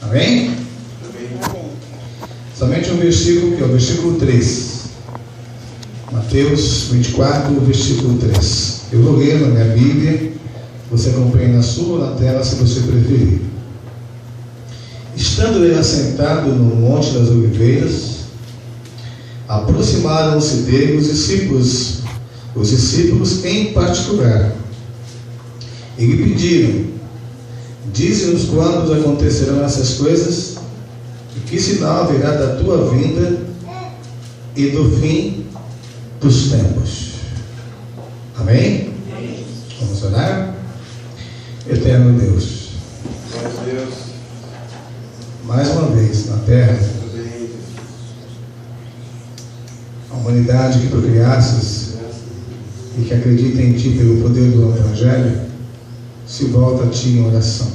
Amém? Somente um versículo, que é o versículo 3. Mateus 24, versículo 3. Eu vou ler na minha Bíblia, você acompanha na sua ou na tela, se você preferir. Estando ele assentado no Monte das Oliveiras, aproximaram-se dele os discípulos em particular, e lhe pediram: dize-nos quando acontecerão essas coisas, e que sinal haverá da tua vinda e do fim dos tempos. Amém? Vamos orar? Eterno Deus, mais uma vez na terra, a humanidade que tu criastes e que acredita em ti pelo poder do Evangelho se volta a ti em oração.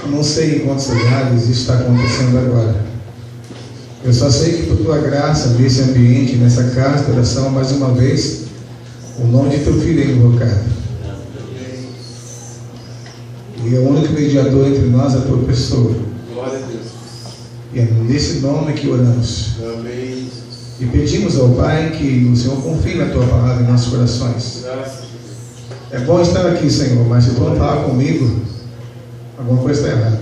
Eu não sei em quantos lugares isso está acontecendo agora. Eu só sei que por tua graça, nesse ambiente, nessa casa de oração, mais uma vez, o nome de teu filho é invocado. E o único mediador entre nós é a tua pessoa. Glória a Deus. E é nesse nome que oramos. Amém. E pedimos ao Pai que o Senhor confie na tua palavra em nossos corações. É bom estar aqui, Senhor, mas se tu não falar comigo, alguma coisa está errada.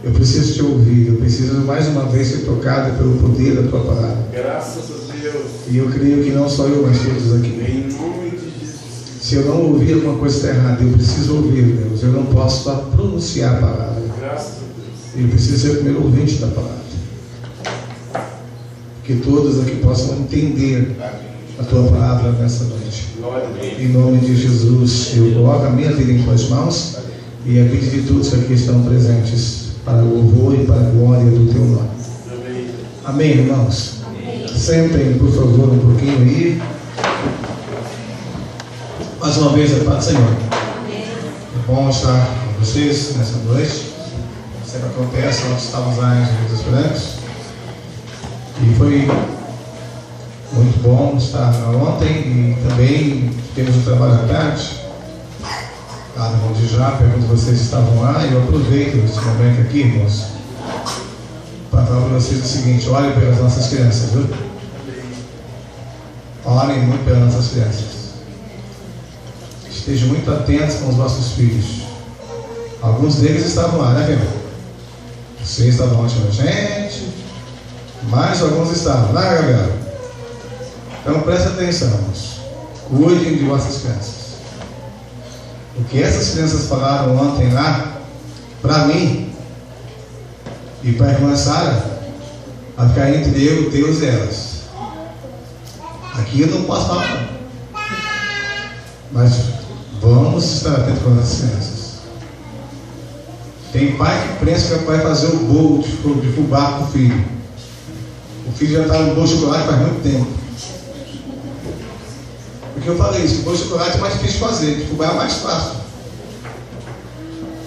Eu preciso te ouvir, eu preciso mais uma vez ser tocado pelo poder da tua palavra. Graças a Deus. E eu creio que não só eu, mas todos aqui. Em nome de Jesus. Se eu não ouvir, alguma coisa está errada. Eu preciso ouvir, Deus. Eu não posso só pronunciar a palavra. Graças a Deus. Eu preciso ser o primeiro ouvinte da palavra. Que todos aqui possam entender a tua palavra nessa noite. Glória a Deus. Em nome de Jesus, eu coloco a minha vida em tuas mãos e a vida de todos que aqui estão presentes, para o louvor e para a glória do teu nome. Amém. Amém, irmãos? Sentem, por favor, um pouquinho aí. Mais uma vez, a paz do Senhor. É bom estar com vocês nessa noite. Sempre acontece, nós estávamos lá em Rio dos Brancos. E foi muito bom estar ontem e também temos um trabalho à tarde. Cada um de já, pergunto se vocês estavam lá, e eu aproveito esse momento aqui, irmãos, para falar para vocês o seguinte: olhem pelas nossas crianças, viu? Olhem muito pelas nossas crianças. Estejam muito atentos com os vossos filhos. Alguns deles estavam lá, né, filho? Vocês estavam ontem com a gente, mas alguns estavam, né, Gabriel? Então prestem atenção, irmãos. Cuidem de vossas crianças. O que essas crianças falaram ontem lá, para mim e para a irmã Sara, vai ficar entre eu, Deus e elas. Aqui eu não posso falar, não. Mas vamos estar atentos com as crianças. Tem pai que pensa que vai fazer o bolo de fubá para o filho. O filho já está no bolo de chocolate faz muito tempo. Porque eu falei isso, o bolo de chocolate é mais difícil de fazer, de fubá é mais fácil.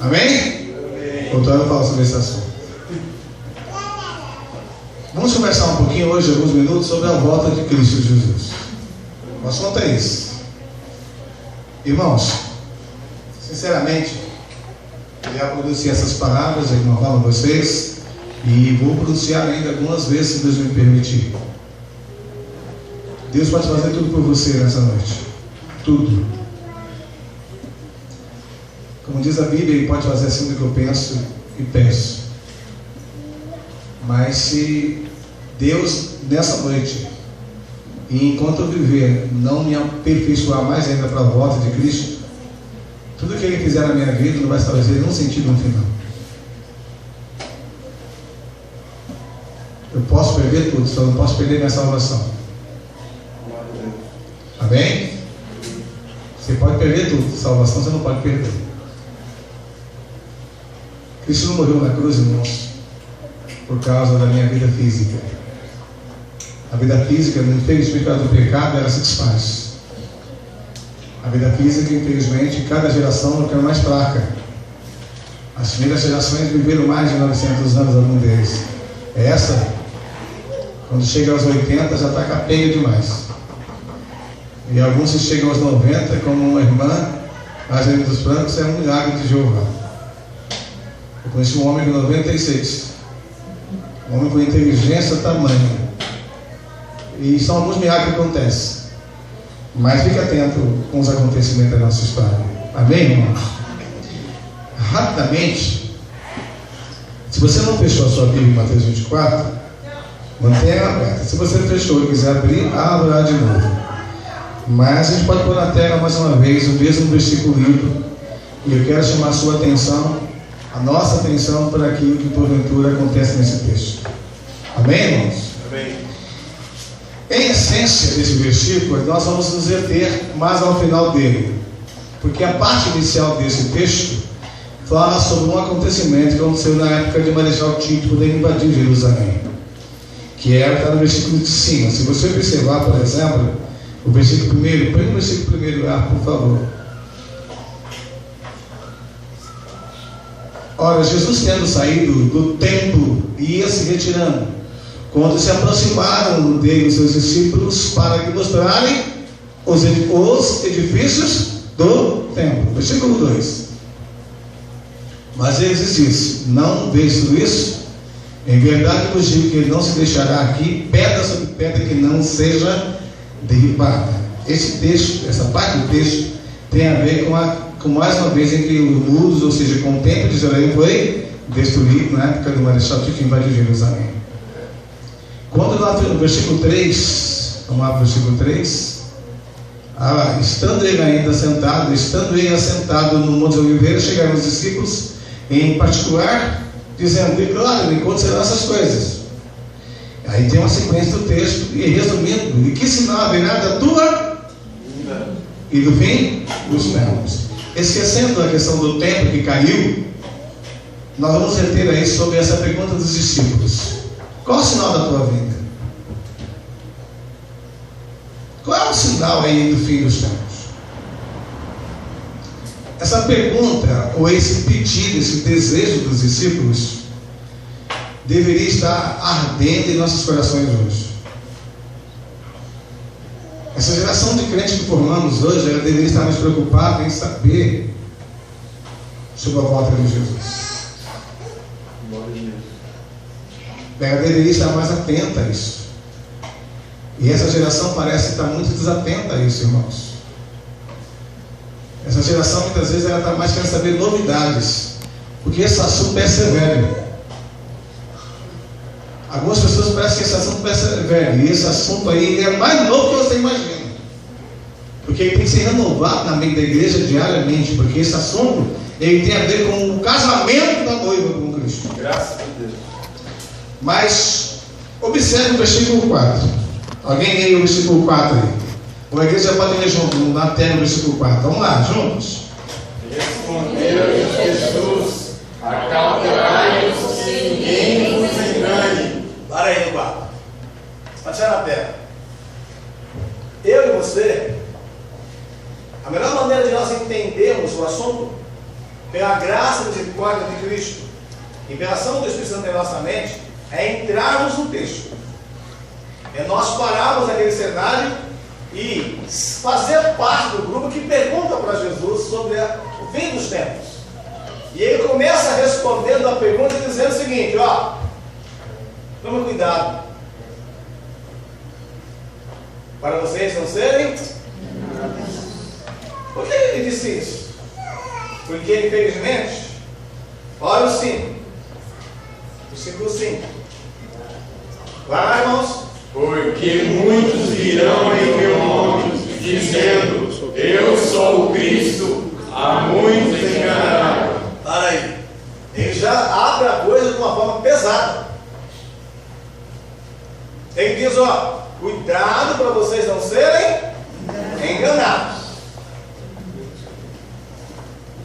Amém? Amém. Voltando a falar sobre esse assunto. Vamos conversar um pouquinho hoje, alguns minutos, sobre a volta de Cristo Jesus. O assunto é esse. Irmãos, sinceramente, eu já pronunciei essas palavras, eu não falo a vocês, e vou pronunciar ainda algumas vezes, se Deus me permitir. Deus pode fazer tudo por você nessa noite. Tudo. Como diz a Bíblia, Ele pode fazer assim do que eu penso e peço. Mas se Deus, nessa noite, e enquanto eu viver, não me aperfeiçoar mais ainda para a volta de Cristo, tudo que Ele fizer na minha vida não vai estabelecer nenhum sentido no final. Eu posso perder tudo, só não posso perder minha salvação. Amém? Você pode perder tudo, salvação você não pode perder. Cristo não morreu na cruz, irmãos, por causa da minha vida física. A vida física, infelizmente, por causa do pecado, ela se desfaz. A vida física, infelizmente, cada geração fica mais fraca. As primeiras gerações viveram mais de 900 anos, algum deles. Essa, quando chega aos 80, já está capenga demais. E alguns que chegam aos 90, como uma irmã, a Rio dos Brancos, é um milagre de Jeová. Eu conheci um homem com 96. Um homem com inteligência tamanha. E são alguns milagres que acontecem. Mas fique atento com os acontecimentos da nossa história. Amém, irmãos? Rapidamente, se você não fechou a sua Bíblia em Mateus 24, mantenha aberta. Se você fechou e quiser abrir, abra de novo. Mas a gente pode pôr na tela mais uma vez o mesmo versículo lido. E eu quero chamar a sua atenção, a nossa atenção, para aquilo que porventura acontece nesse texto. Amém, irmãos? Amém. Em essência desse versículo, nós vamos nos deter mais ao final dele, porque a parte inicial desse texto fala sobre um acontecimento que aconteceu na época de Marechal Tito, quando ele invadiu Jerusalém, que está no versículo de cima. Se você observar, por exemplo, o versículo primeiro, põe o versículo primeiro lá, por favor. Ora, Jesus, tendo saído do templo, ia se retirando, quando se aproximaram dele os seus discípulos para que mostrarem os edifícios do templo. Versículo 2. Mas ele disse: não vês tudo isso? Em verdade vos digo que ele não se deixará aqui pedra sobre pedra que não seja derribada. Esse texto, essa parte do texto, tem a ver com mais uma vez em que os muros, ou seja, com o templo de Jerusalém, foi destruído na época do Marechal Tito, que invadiu Jerusalém. Quando lá no versículo 3, vamos lá para o versículo 3, estando ele assentado no Monte de Oliveira, chegaram os discípulos, em particular, dizendo: declara, enquanto serão essas coisas. Aí tem uma sequência do texto, e resumindo: e que sinal haverá da tua e do fim dos tempos. Esquecendo a questão do templo que caiu, nós vamos reter aí sobre essa pergunta dos discípulos: qual é o sinal da tua vinda? Qual é o sinal aí do fim dos tempos? Essa pergunta, ou esse pedido, esse desejo dos discípulos, deveria estar ardendo em nossos corações hoje. Essa geração de crentes que formamos hoje, ela deveria estar mais preocupada em saber sobre a volta de Jesus. Ela deveria estar mais atenta a isso. E essa geração parece estar muito desatenta a isso, irmãos. Essa geração, muitas vezes, ela está mais querendo saber novidades, porque esse assunto parece ser velho. Algumas pessoas parecem que esse assunto parece ser velho, e esse assunto aí é mais novo que você imagina, porque ele tem que ser renovado na mente da igreja diariamente, porque esse assunto ele tem a ver com o casamento da noiva com Cristo. Graças a Deus. Mas observe o versículo 4. Alguém lê o versículo 4 aí? Ou a igreja pode ler junto, na tela, o versículo 4. Vamos lá, juntos. Respondeu-lhes Jesus: acautelai-vos que ninguém vos engane. Para aí no 4. Pode tirar na tela. Eu e você, a melhor maneira de nós entendermos o assunto, pela graça e misericórdia de Cristo e pela ação do Espírito Santo em nossa mente, é entrarmos no texto. É nós pararmos naquele cenário e fazer parte do grupo que pergunta para Jesus sobre o fim dos tempos. E ele começa respondendo a pergunta dizendo o seguinte: ó, tome cuidado para vocês não serem. Por que ele disse isso? Porque infelizmente, olha o 5, versículo 5. Vai lá, irmãos. Porque muitos virão em meu nome, dizendo: eu sou o Cristo, a muitos enganarão. Para aí. Ele já abre a coisa de uma forma pesada. Ele diz: ó, cuidado para vocês não serem enganados.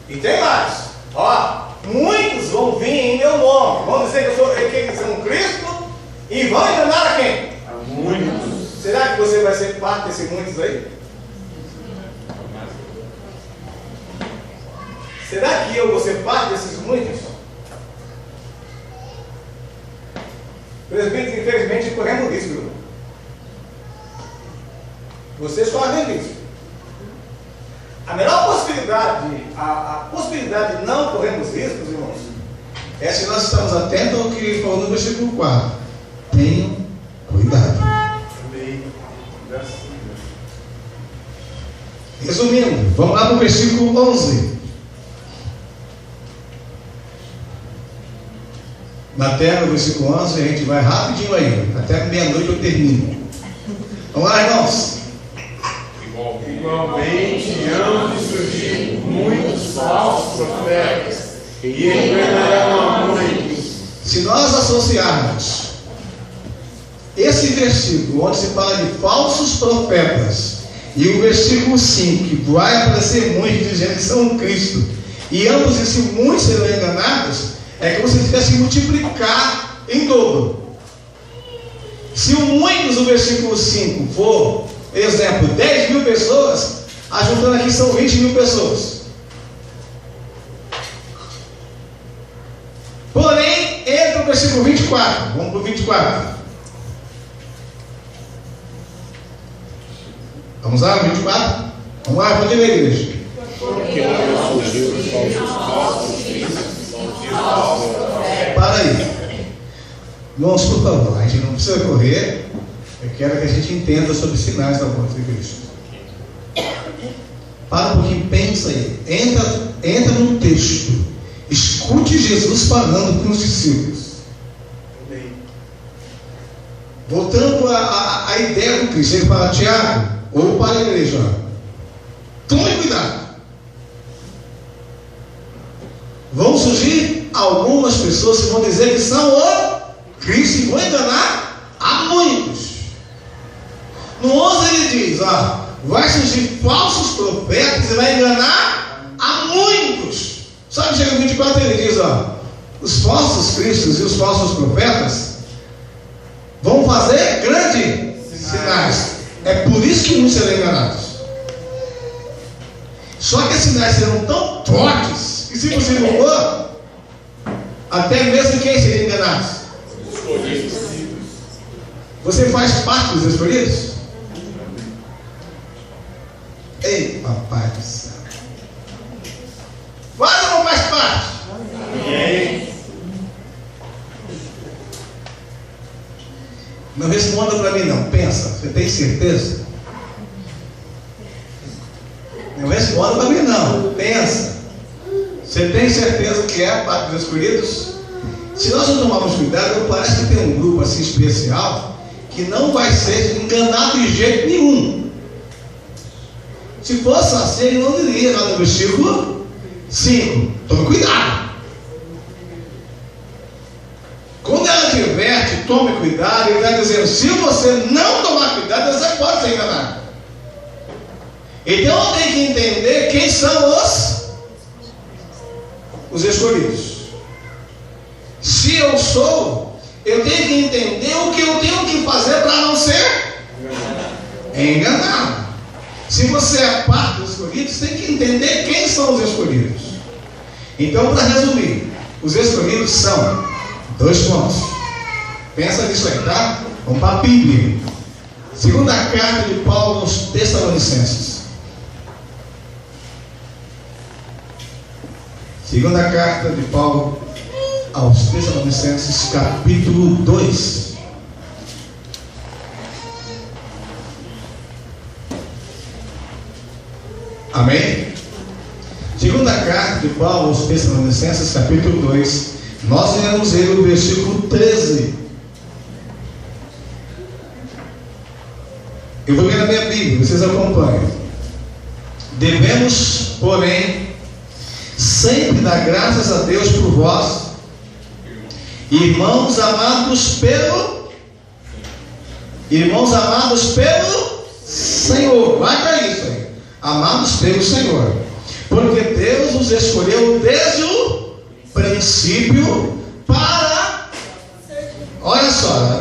E tem mais. Ó, muitos vão vir em meu nome. Vão dizer que eles são Cristo e vão enganar a quem? Muitos. Será que você vai ser parte desses muitos aí? Será que eu vou ser parte desses muitos? Presbíteros, infelizmente, corremos risco, irmão. Vocês correm risco. A melhor possibilidade, a possibilidade de não corrermos riscos, irmãos, é se nós estamos atentos ao que ele falou no versículo 4. Tenham cuidado. Amém. Resumindo, vamos lá para o versículo 11. Na terra, no versículo 11, a gente vai rapidinho aí, até meia-noite eu termino. Vamos lá, irmãos. Igualmente hão de surgir muitos falsos profetas e enganarão a muitos. Se nós associarmos esse versículo, onde se fala de falsos profetas, e o versículo 5, que vai aparecer muitos dizendo que são Cristo, e ambos esses muitos serão enganados, é como se tivesse que multiplicar em dobro. Se o muitos, o versículo 5, for, exemplo, 10 mil pessoas, ajuntando aqui são 20 mil pessoas. Porém, entra o versículo 24. Vamos para o 24. Vamos lá, 24? Vamos lá, pode ler, igreja. Porque não surgiu os falsos Para aí. Irmãos, por favor, a gente não precisa correr. Eu quero que a gente entenda sobre os sinais da volta de Cristo. Para um pouquinho, pensa aí. Entra no texto. Escute Jesus falando com os discípulos. Voltando à ideia do Cristo. Ele fala, Tiago, ou para a igreja, tome cuidado. Vão surgir algumas pessoas que vão dizer que são o Cristo e vão enganar a muitos. No 11 ele diz, vai surgir falsos profetas e vai enganar a muitos. Sabe, chega no 24 ele diz, os falsos cristos e os falsos profetas vão fazer grandes sinais. É por isso que muitos serão enganados. Só que esses sinais serão tão fortes que, se você não for, até mesmo quem seria enganado? Você faz parte dos escolhidos? Ei, papai do céu. Faz ou não faz parte? Amém. Não responda para mim não, pensa, você tem certeza? Não responda para mim não, pensa. Você tem certeza que é parte dos escolhidos? Se nós não tomarmos cuidado, parece que tem um grupo assim especial que não vai ser enganado de jeito nenhum. Se fosse assim, ele não diria lá no versículo 5, tome cuidado. Quando ela adverte, tome cuidado, ele está dizendo, se você não tomar cuidado, você pode ser enganado. Então eu tenho que entender quem são os escolhidos. Se eu sou, eu tenho que entender o que eu tenho que fazer para não ser enganado. Se você é parte dos escolhidos, tem que entender quem são os escolhidos. Então, para resumir, os escolhidos são 2 pontos. Pensa nisso aí, tá? Vamos para a Bíblia. Segunda carta de Paulo aos Tessalonicenses. Segunda carta de Paulo aos Tessalonicenses, capítulo 2. Amém? Segunda carta de Paulo aos Tessalonicenses, capítulo 2. Nós iremos ler o versículo 13. Eu vou ler na minha Bíblia, vocês acompanham. Devemos, porém, sempre dar graças a Deus por vós, irmãos amados pelo Senhor. Vai para isso aí. Amados pelo Senhor, porque Deus os escolheu desde o princípio para, olha só,